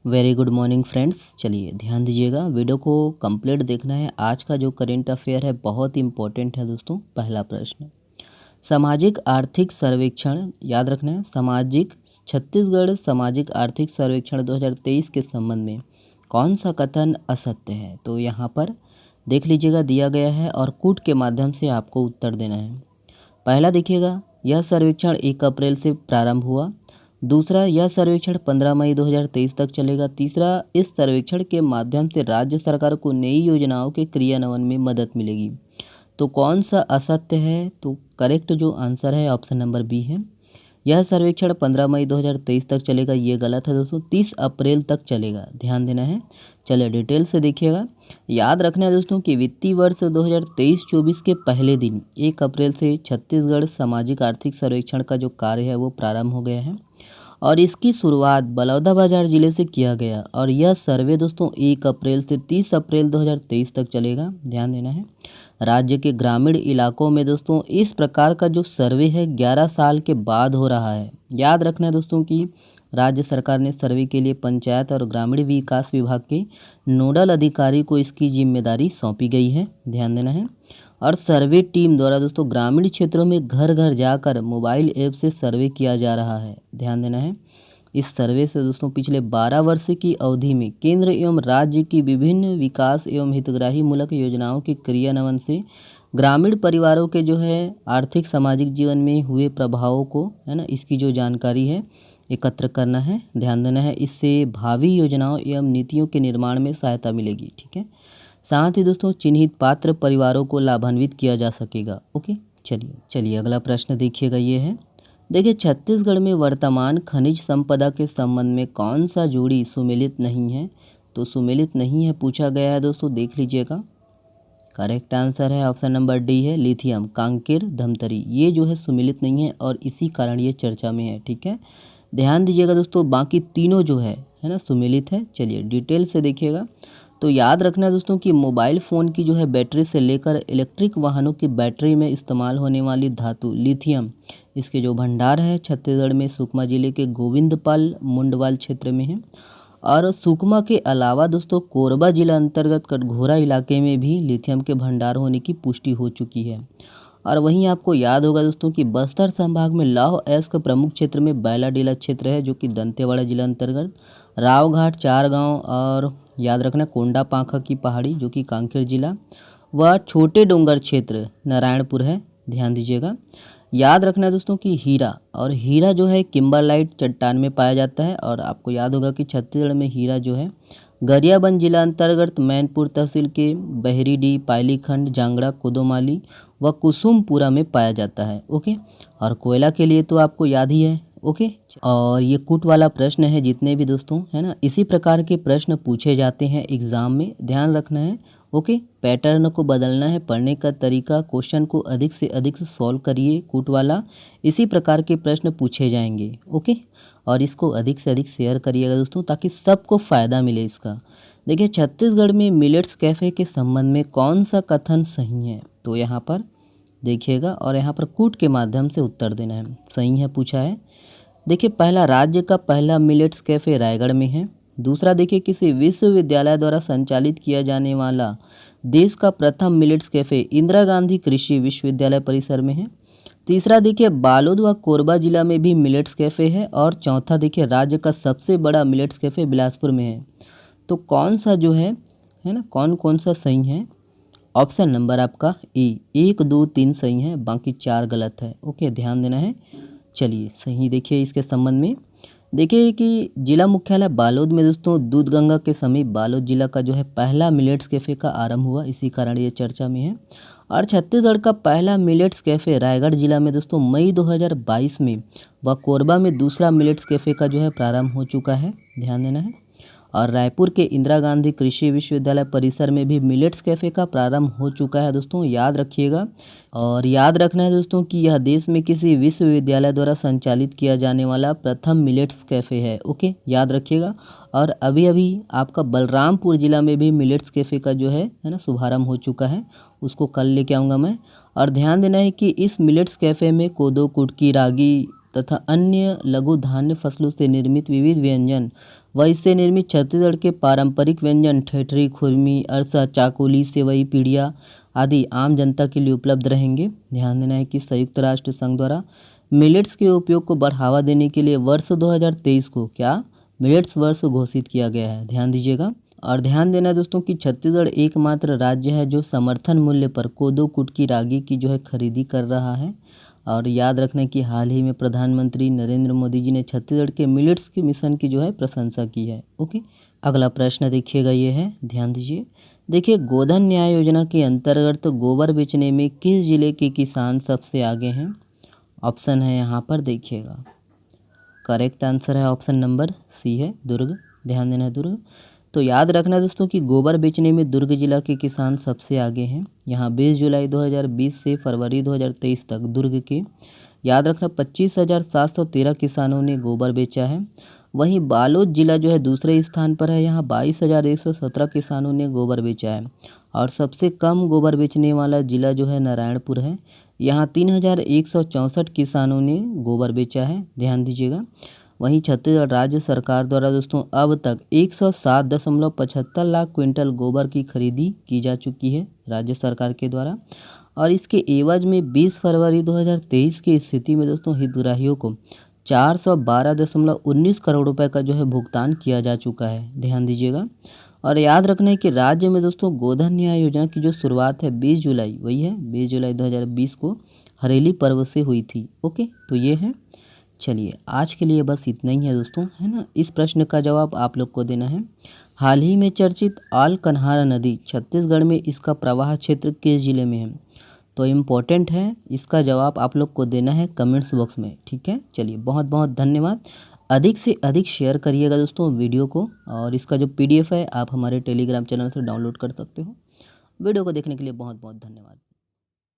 Very good morning friends. चलिए ध्यान दीजिएगा, वीडियो को कंप्लीट देखना है। आज का जो करेंट अफेयर है बहुत इंपॉर्टेंट है दोस्तों। पहला प्रश्न, सामाजिक आर्थिक सर्वेक्षण याद रखना है। छत्तीसगढ़ सामाजिक आर्थिक सर्वेक्षण 2023 के संबंध में कौन सा कथन असत्य है? तो यहाँ पर देख लीजिएगा, दिया गया है और कूट के माध्यम से आपको उत्तर देना है। पहला देखिएगा, यह सर्वेक्षण 1 अप्रैल से प्रारंभ हुआ। दूसरा, यह सर्वेक्षण 15 मई 2023 तक चलेगा। तीसरा, इस सर्वेक्षण के माध्यम से राज्य सरकार को नई योजनाओं के क्रियान्वयन में मदद मिलेगी। तो कौन सा असत्य है? तो करेक्ट जो आंसर है ऑप्शन नंबर बी है। यह सर्वेक्षण 15 मई 2023 तक चलेगा, ये गलत है दोस्तों, 30 अप्रैल तक चलेगा, ध्यान देना है। चलिए डिटेल से देखिएगा। याद रखना है दोस्तों कि वित्तीय वर्ष 2023-24 के पहले दिन 1 अप्रैल से छत्तीसगढ़ सामाजिक आर्थिक सर्वेक्षण का जो कार्य है वो प्रारंभ हो गया है और इसकी शुरुआत बलौदाबाजार जिले से किया गया और यह सर्वे दोस्तों 1 अप्रैल से 30 अप्रैल 2023 तक चलेगा, ध्यान देना है। राज्य के ग्रामीण इलाकों में दोस्तों इस प्रकार का जो सर्वे है 11 साल के बाद हो रहा है। याद रखना है दोस्तों कि राज्य सरकार ने सर्वे के लिए पंचायत और ग्रामीण विकास विभाग के नोडल अधिकारी को इसकी जिम्मेदारी सौंपी गई है, ध्यान देना है। और सर्वे टीम द्वारा दोस्तों ग्रामीण क्षेत्रों में घर घर जाकर मोबाइल ऐप से सर्वे किया जा रहा है, ध्यान देना है। इस सर्वे से दोस्तों पिछले 12 वर्ष की अवधि में केंद्र एवं राज्य की विभिन्न विकास एवं हितग्राही मूलक योजनाओं के क्रियान्वयन से ग्रामीण परिवारों के जो है आर्थिक सामाजिक जीवन में हुए प्रभावों को, है ना, इसकी जो जानकारी है एकत्र करना है, ध्यान देना है। इससे भावी योजनाओं एवं नीतियों के निर्माण में सहायता मिलेगी, ठीक है। साथ ही दोस्तों चिन्हित पात्र परिवारों को लाभान्वित किया जा सकेगा। ओके, चलिए अगला प्रश्न देखिएगा, ये है। देखिए, छत्तीसगढ़ में वर्तमान खनिज संपदा के संबंध में कौन सा जोड़ी सुमेलित नहीं है? तो सुमेलित नहीं है पूछा गया है दोस्तों, देख लीजिएगा। करेक्ट आंसर है ऑप्शन नंबर डी है, लिथियम कांकेर धमतरी। ये जो है सुमेलित नहीं है और इसी कारण ये चर्चा में है, ठीक है। ध्यान दीजिएगा दोस्तों, बाकी तीनों जो है ना सुमेलित है। चलिए डिटेल से देखिएगा। तो याद रखना है दोस्तों कि मोबाइल फ़ोन की जो है बैटरी से लेकर इलेक्ट्रिक वाहनों की बैटरी में इस्तेमाल होने वाली धातु लिथियम, इसके जो भंडार है छत्तीसगढ़ में सुकमा जिले के गोविंदपाल मुंडवाल क्षेत्र में है। और सुकमा के अलावा दोस्तों कोरबा जिला अंतर्गत कटघोरा इलाके में भी लिथियम के भंडार होने की पुष्टि हो चुकी है। और वहीं आपको याद होगा दोस्तों कि बस्तर संभाग में लौह अयस्क प्रमुख क्षेत्र में बैलाडीला क्षेत्र है जो कि दंतेवाड़ा जिला अंतर्गत रावघाट चार गांव, और याद रखना कोंडा पांखा की पहाड़ी जो कि कांकेर जिला, व छोटे डोंगर क्षेत्र नारायणपुर है, ध्यान दीजिएगा। याद रखना है दोस्तों कि हीरा जो है किम्बरलाइट चट्टान में पाया जाता है। और आपको याद होगा कि छत्तीसगढ़ में हीरा जो है गरियाबंद जिला अंतर्गत मैनपुर तहसील के बहरीडीह, पायलीखंड, जांगड़ा, कोदोमाली व कुसुमपुरा में पाया जाता है। ओके, और कोयला के लिए तो आपको याद ही है। ओके, और ये कूट वाला प्रश्न है जितने भी दोस्तों है ना, इसी प्रकार के प्रश्न पूछे जाते हैं एग्जाम में, ध्यान रखना है। ओके, पैटर्न को बदलना है, पढ़ने का तरीका, क्वेश्चन को अधिक से अधिक सॉल्व करिए, कूट वाला इसी प्रकार के प्रश्न पूछे जाएंगे। ओके, और इसको अधिक से अधिक शेयर करिएगा दोस्तों ताकि सबको फ़ायदा मिले इसका। देखिए, छत्तीसगढ़ में मिलेट्स कैफ़े के संबंध में कौन सा कथन सही है? तो यहाँ पर देखिएगा और यहाँ पर कूट के माध्यम से उत्तर देना है। सही है पूछा है। देखिए, पहला, राज्य का पहला मिलेट्स कैफ़े रायगढ़ में है। दूसरा देखिए, किसी विश्वविद्यालय द्वारा संचालित किया जाने वाला देश का प्रथम मिलेट्स कैफ़े इंदिरा गांधी कृषि विश्वविद्यालय परिसर में है। तीसरा देखिए, बालोद व कोरबा जिला में भी मिलेट्स कैफ़े है। और चौथा देखिए, राज्य का सबसे बड़ा मिलेट्स कैफ़े बिलासपुर में है। तो कौन सा जो है ना, कौन कौन सा सही है? ऑप्शन नंबर आपका ए, 1 2 3 सही है, बाकी 4 गलत है। ओके, ध्यान देना है। चलिए सही देखिए, इसके संबंध में देखिए कि जिला मुख्यालय बालोद में दोस्तों दूधगंगा के समीप बालोद जिला का जो है पहला मिलेट्स कैफ़े का आरंभ हुआ, इसी कारण ये चर्चा में है। और छत्तीसगढ़ का पहला मिलेट्स कैफ़े रायगढ़ जिला में दोस्तों मई 2022 में, व कोरबा में दूसरा मिलेट्स कैफ़े का जो है प्रारंभ हो चुका है, ध्यान देना है। और रायपुर के इंदिरा गांधी कृषि विश्वविद्यालय परिसर में भी मिलेट्स कैफ़े का प्रारंभ हो चुका है दोस्तों, याद रखिएगा। और याद रखना है दोस्तों कि यह देश में किसी विश्वविद्यालय द्वारा संचालित किया जाने वाला प्रथम मिलेट्स कैफ़े है। ओके, याद रखिएगा। और अभी अभी आपका बलरामपुर जिला में भी मिलेट्स कैफ़े का जो है ना शुभारंभ हो चुका है, उसको कल लेके आऊँगा मैं। और ध्यान देना है कि इस मिलेट्स कैफ़े में कोदो, कुटकी, रागी तथा अन्य लघु धान्य फसलों से निर्मित विविध व्यंजन वह इससे निर्मित छत्तीसगढ़ के पारंपरिक व्यंजन ठेठरी, खुरमी, अरसा, चाकोली, सेवई, पीढ़िया आदि आम जनता के लिए उपलब्ध रहेंगे। ध्यान देना है कि संयुक्त राष्ट्र संघ द्वारा मिलेट्स के उपयोग को बढ़ावा देने के लिए वर्ष 2023 को क्या मिलेट्स वर्ष घोषित किया गया है। ध्यान दीजिएगा। और ध्यान देना दोस्तों कि छत्तीसगढ़ एकमात्र राज्य है जो समर्थन मूल्य पर कोदो, कुटकी, रागी की जो है खरीदी कर रहा है। और याद रखना कि हाल ही में प्रधानमंत्री नरेंद्र मोदी जी ने छत्तीसगढ़ के मिलेट्स के मिशन की जो है प्रशंसा की है। ओके, अगला प्रश्न देखिएगा, ये है, ध्यान दीजिए। देखिए, गोधन न्याय योजना के अंतर्गत गोबर बेचने में किस जिले के किसान सबसे आगे हैं। ऑप्शन है यहाँ पर देखिएगा, करेक्ट आंसर है ऑप्शन नंबर सी है दुर्ग। ध्यान देना है दुर्ग। तो याद रखना दोस्तों कि गोबर बेचने में दुर्ग जिला के किसान सबसे आगे हैं। यहाँ 20 जुलाई 2020 से फरवरी 2023 तक दुर्ग के याद रखना 25,713 किसानों ने गोबर बेचा है। वहीं बालोद जिला जो है दूसरे स्थान पर है, यहाँ 22,117 किसानों ने गोबर बेचा है। और सबसे कम गोबर बेचने वाला जिला जो है नारायणपुर है, यहाँ 3,164 किसानों ने गोबर बेचा है। ध्यान दीजिएगा। वहीं छत्तीसगढ़ राज्य सरकार द्वारा दोस्तों अब तक 107.75 लाख क्विंटल गोबर की खरीदी की जा चुकी है राज्य सरकार के द्वारा। और इसके एवज में 20 फरवरी 2023 की स्थिति में दोस्तों हितग्राहियों को 412.19 करोड़ रुपए का जो है भुगतान किया जा चुका है। ध्यान दीजिएगा। और याद रखना है कि राज्य में दोस्तों गोधन न्याय योजना की जो शुरुआत है 20 जुलाई, वही है 20 जुलाई 2020 को हरेली पर्व से हुई थी। ओके, तो ये है। चलिए, आज के लिए बस इतना ही है दोस्तों, है ना। इस प्रश्न का जवाब आप लोग को देना है। हाल ही में चर्चित आलकनहारा नदी छत्तीसगढ़ में इसका प्रवाह क्षेत्र किस जिले में है। तो इम्पोर्टेंट है, इसका जवाब आप लोग को देना है कमेंट्स बॉक्स में। ठीक है, चलिए, बहुत बहुत धन्यवाद। अधिक से अधिक शेयर करिएगा दोस्तों वीडियो को। और इसका जो PDF है आप हमारे टेलीग्राम चैनल से डाउनलोड कर सकते हो। वीडियो को देखने के लिए बहुत बहुत धन्यवाद।